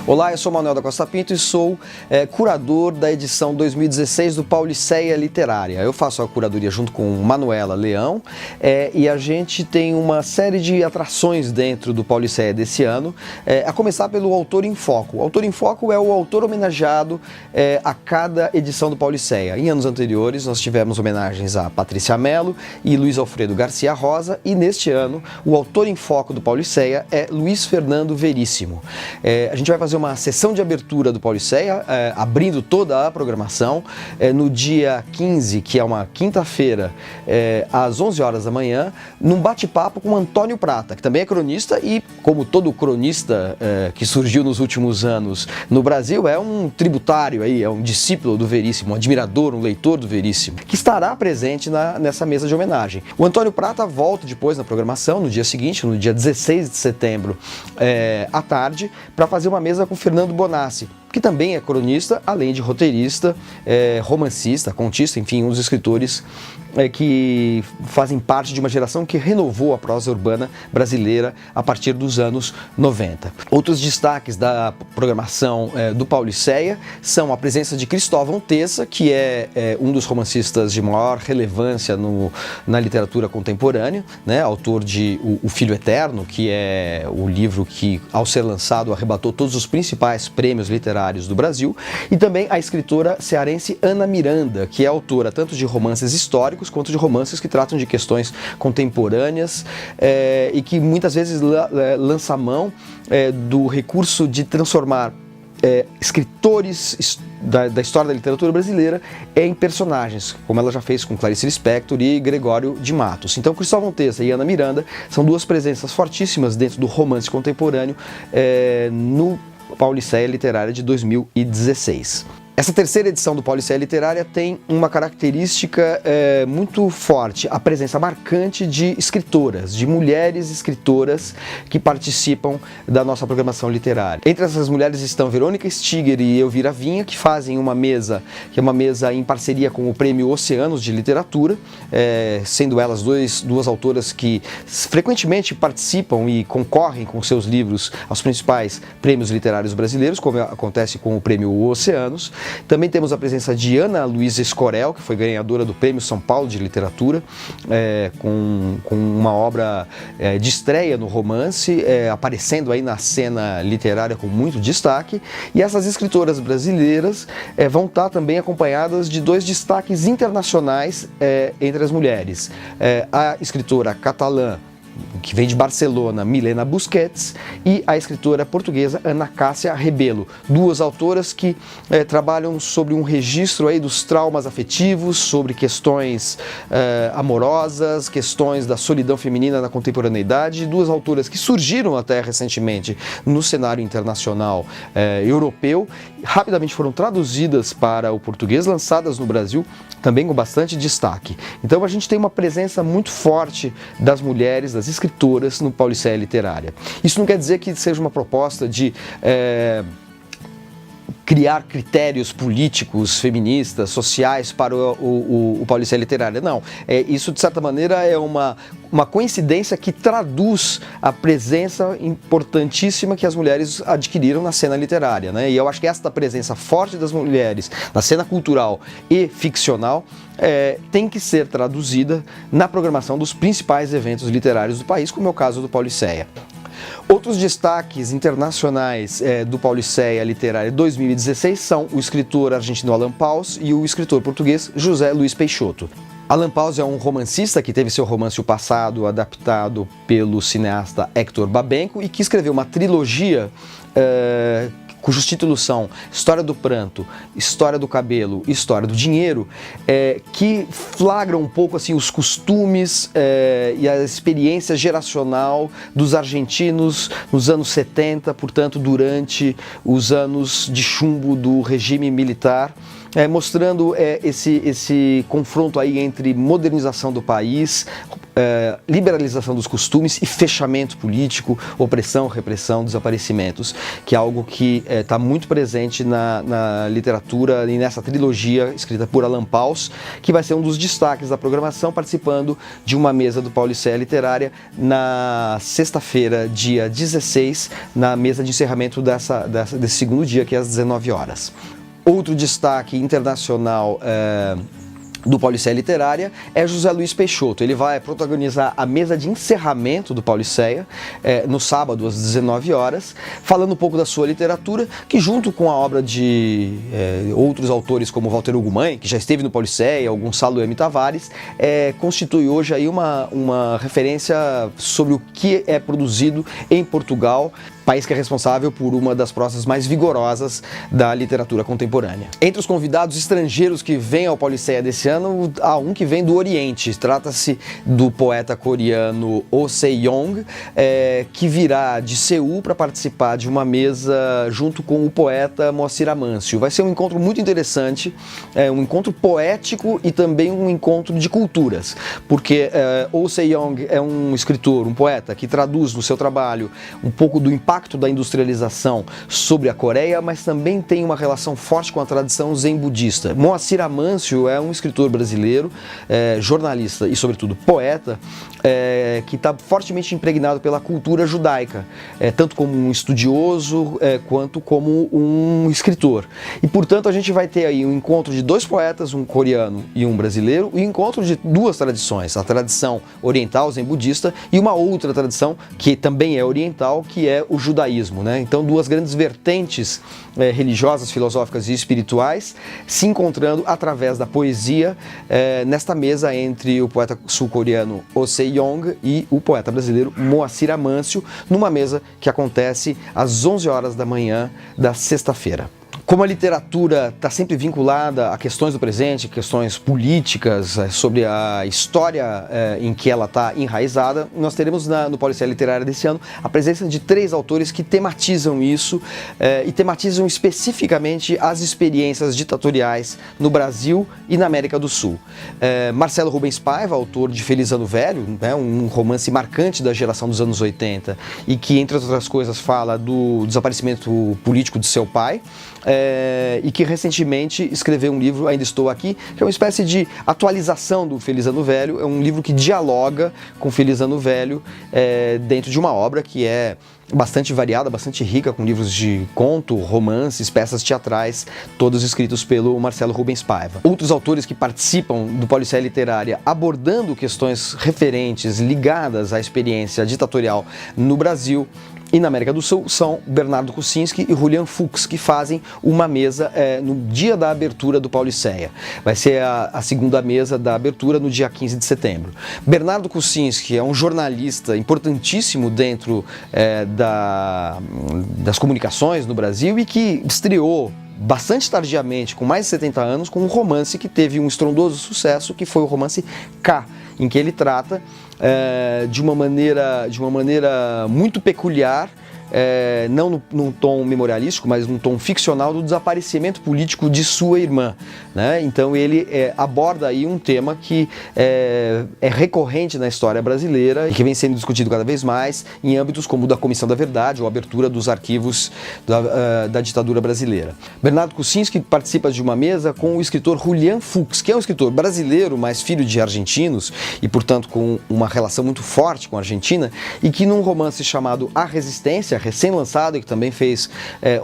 Olá, eu sou Manuel da Costa Pinto e sou curador da edição 2016 do Pauliceia Literária. Eu faço a curadoria junto com Manuela Leão e a gente tem uma série de atrações dentro do Pauliceia desse ano, a começar pelo Autor em Foco. O Autor em Foco é o autor homenageado a cada edição do Pauliceia. Em anos anteriores nós tivemos homenagens a Patrícia Mello e Luiz Alfredo Garcia Rosa e neste ano o Autor em Foco do Pauliceia é Luiz Fernando Veríssimo. A gente vai fazer uma sessão de abertura do Pauliceia, abrindo toda a programação, no dia 15, que é uma quinta-feira, às 11 horas da manhã, num bate-papo com Antônio Prata, que também é cronista e, como todo cronista que surgiu nos últimos anos no Brasil, é um tributário, aí, é um discípulo do Veríssimo, um admirador, um leitor do Veríssimo, que estará presente nessa mesa de homenagem. O Antônio Prata volta depois na programação, no dia seguinte, no dia 16 de setembro, à tarde, para fazer uma mesa com Fernando Bonassi, que também é cronista, além de roteirista, romancista, contista, enfim, um dos escritores que fazem parte de uma geração que renovou a prosa urbana brasileira a partir dos anos 90. Outros destaques da programação do Pauliceia são a presença de Cristóvão Tessa, que é um dos romancistas de maior relevância na literatura contemporânea, né? Autor de O Filho Eterno, que é o livro que, ao ser lançado, arrebatou todos os principais prêmios literários do Brasil, e também a escritora cearense Ana Miranda, que é autora tanto de romances históricos quanto de romances que tratam de questões contemporâneas e que muitas vezes lança a mão do recurso de transformar escritores da história da literatura brasileira em personagens, como ela já fez com Clarice Lispector e Gregório de Matos. Então, Cristóvão Tessa e Ana Miranda são duas presenças fortíssimas dentro do romance contemporâneo no Pauliceia Literária de 2016. Essa terceira edição do Pauliceia Literária tem uma característica muito forte, a presença marcante de escritoras, de mulheres escritoras que participam da nossa programação literária. Entre essas mulheres estão Verônica Stiger e Elvira Vinha, que fazem uma mesa, que é uma mesa em parceria com o Prêmio Oceanos de Literatura, sendo elas duas autoras que frequentemente participam e concorrem com seus livros aos principais prêmios literários brasileiros, como acontece com o Prêmio Oceanos. Também temos a presença de Ana Luísa Escorel, que foi ganhadora do Prêmio São Paulo de Literatura, com uma obra de estreia no romance, aparecendo aí na cena literária com muito destaque. E essas escritoras brasileiras vão estar também acompanhadas de dois destaques internacionais entre as mulheres. A escritora catalã, que vem de Barcelona, Milena Busquets, e a escritora portuguesa Ana Cássia Rebelo, duas autoras que trabalham sobre um registro aí dos traumas afetivos, sobre questões amorosas, questões da solidão feminina na contemporaneidade, duas autoras que surgiram até recentemente no cenário internacional europeu, rapidamente foram traduzidas para o português, lançadas no Brasil, também com bastante destaque. Então a gente tem uma presença muito forte das mulheres, das escritoras no Pauliceia Literária. Isso não quer dizer que seja uma proposta de criar critérios políticos, feministas, sociais para o Pauliceia Literária. Não, isso de certa maneira é uma coincidência que traduz a presença importantíssima que as mulheres adquiriram na cena literária, né? E eu acho que esta presença forte das mulheres na cena cultural e ficcional tem que ser traduzida na programação dos principais eventos literários do país, como é o caso do Pauliceia. Outros destaques internacionais do Pauliceia Literária 2016 são o escritor argentino Alan Paus e o escritor português José Luiz Peixoto. Alan Paus é um romancista que teve seu romance O Passado adaptado pelo cineasta Héctor Babenco e que escreveu uma trilogia cujos títulos são História do Pranto, História do Cabelo e História do Dinheiro, que flagram um pouco assim, os costumes e a experiência geracional dos argentinos nos anos 70, portanto, durante os anos de chumbo do regime militar, mostrando esse confronto aí entre modernização do país, liberalização dos costumes e fechamento político, opressão, repressão, desaparecimentos, que é algo que está muito presente na literatura e nessa trilogia escrita por Alan Pauls, que vai ser um dos destaques da programação, participando de uma mesa do Pauliceia Literária na sexta-feira, dia 16, na mesa de encerramento desse segundo dia, que é às 19 horas. Outro destaque internacional do Pauliceia Literária é José Luiz Peixoto. Ele vai protagonizar a mesa de encerramento do Pauliceia no sábado às 19 horas, falando um pouco da sua literatura, que junto com a obra de outros autores como Walter Ugumãe, que já esteve no Pauliceia, ou Gonçalo M. Tavares, constitui hoje aí uma referência sobre o que é produzido em Portugal, país que é responsável por uma das prosas mais vigorosas da literatura contemporânea. Entre os convidados estrangeiros que vêm ao Pauliceia desse ano, há um que vem do Oriente. Trata-se do poeta coreano Oh Se-young, que virá de Seul para participar de uma mesa junto com o poeta Moacir Amâncio. Vai ser um encontro muito interessante, um encontro poético e também um encontro de culturas, porque Oh Se-young é um escritor, um poeta que traduz no seu trabalho um pouco do impacto da industrialização sobre a Coreia, mas também tem uma relação forte com a tradição zen budista. Moacir Amâncio é um escritor brasileiro, jornalista e, sobretudo, poeta, que está fortemente impregnado pela cultura judaica, tanto como um estudioso quanto como um escritor. E, portanto, a gente vai ter aí um encontro de dois poetas, um coreano e um brasileiro, e um encontro de duas tradições, a tradição oriental, zen budista, e uma outra tradição que também é oriental, que é o judaísmo, né? Então, duas grandes vertentes religiosas, filosóficas e espirituais se encontrando através da poesia nesta mesa entre o poeta sul-coreano Oh Se-young e o poeta brasileiro Moacir Amâncio, numa mesa que acontece às 11 horas da manhã da sexta-feira. Como a literatura está sempre vinculada a questões do presente, questões políticas, sobre a história em que ela está enraizada, nós teremos no Pauliceia Literária desse ano a presença de 3 autores que tematizam isso e tematizam especificamente as experiências ditatoriais no Brasil e na América do Sul. Marcelo Rubens Paiva, autor de Feliz Ano Velho, né, um romance marcante da geração dos anos 80 e que, entre outras coisas, fala do desaparecimento político de seu pai, e que recentemente escreveu um livro, Ainda Estou Aqui, que é uma espécie de atualização do Feliz Ano Velho. É um livro que dialoga com Feliz Ano Velho dentro de uma obra que é bastante variada, bastante rica, com livros de conto, romances, peças teatrais, todos escritos pelo Marcelo Rubens Paiva. Outros autores que participam do Pauliceia Literária abordando questões referentes ligadas à experiência ditatorial no Brasil e na América do Sul são Bernardo Kucinski e Julian Fuchs, que fazem uma mesa no dia da abertura do Pauliceia. Vai ser a segunda mesa da abertura no dia 15 de setembro. Bernardo Kucinski é um jornalista importantíssimo dentro das comunicações no Brasil e que estreou bastante tardiamente, com mais de 70 anos, com um romance que teve um estrondoso sucesso, que foi o romance K, em que ele trata de uma maneira muito peculiar, não num tom memorialístico, mas num tom ficcional, do desaparecimento político de sua irmã, né? Então ele aborda aí um tema que é recorrente na história brasileira e que vem sendo discutido cada vez mais em âmbitos como o da Comissão da Verdade ou a abertura dos arquivos da ditadura brasileira. Bernardo Kucinski participa de uma mesa com o escritor Julian Fuchs, que é um escritor brasileiro, mas filho de argentinos e, portanto, com uma relação muito forte com a Argentina, e que num romance chamado A Resistência, recém-lançado e que também fez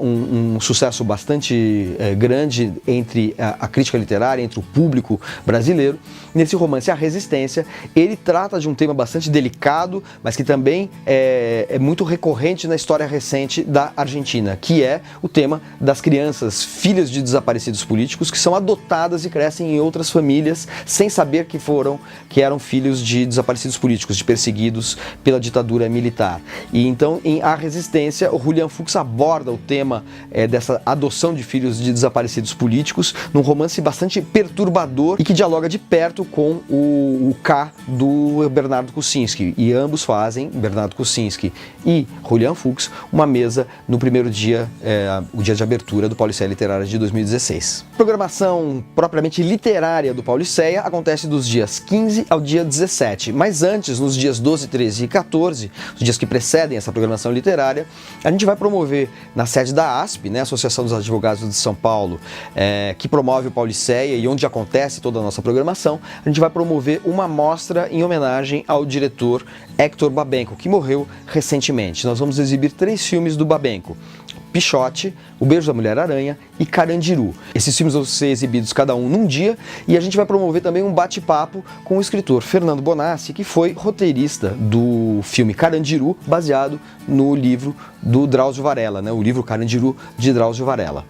um sucesso bastante grande entre a crítica literária, entre o público brasileiro. Nesse romance A Resistência, ele trata de um tema bastante delicado, mas que também é muito recorrente na história recente da Argentina, que é o tema das crianças, filhas de desaparecidos políticos, que são adotadas e crescem em outras famílias sem saber que eram filhos de desaparecidos políticos, de perseguidos pela ditadura militar. E então, em A Resistência, Resistência, o Julian Fuchs aborda o tema dessa adoção de filhos de desaparecidos políticos num romance bastante perturbador e que dialoga de perto com o K do Bernardo Kucinski. E ambos fazem, Bernardo Kucinski e Julian Fuchs, uma mesa no primeiro dia, o dia de abertura do Pauliceia Literária de 2016. A programação propriamente literária do Pauliceia acontece dos dias 15 ao dia 17, mas antes, nos dias 12, 13 e 14, os dias que precedem essa programação literária, a gente vai promover na sede da ASP, né, Associação dos Advogados de São Paulo, que promove o Pauliceia e onde acontece toda a nossa programação, a gente vai promover uma mostra em homenagem ao diretor Hector Babenco, que morreu recentemente. Nós vamos exibir 3 filmes do Babenco: Pichote, O Beijo da Mulher-Aranha e Carandiru. Esses filmes vão ser exibidos cada um num dia e a gente vai promover também um bate-papo com o escritor Fernando Bonassi, que foi roteirista do filme Carandiru, baseado no livro do Drauzio Varela, né? O livro Carandiru de Drauzio Varela.